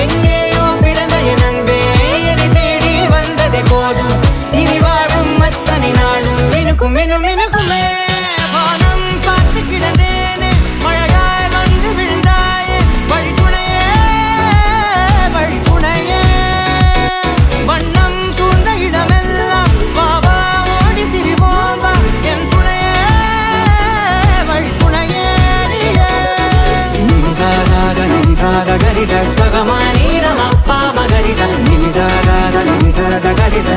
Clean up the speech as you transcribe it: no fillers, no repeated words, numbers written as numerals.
எங்கேயோ பிறந்த என் அன்பே என்னை தேடி வந்ததே போதும். இனி வாழும் அத்தனை நாளும் மினுக்கும் மினும் மினுக்குமே. வானம் பார்த்து கிடந்தேனே மழையாய் வந்து விழுந்தாயே வழித்துணையே வழித்துணையே. வண்ணம் சூழ்ந்த இடமெல்லாம் வாவா ஓடி திரிவோம் வா என் துணையே வழித்துணையே. நிமிசாத நிமிசாத கரிச பகமானி ரமப்பா மகரிச நிமிசாத நிமிசாத கரிச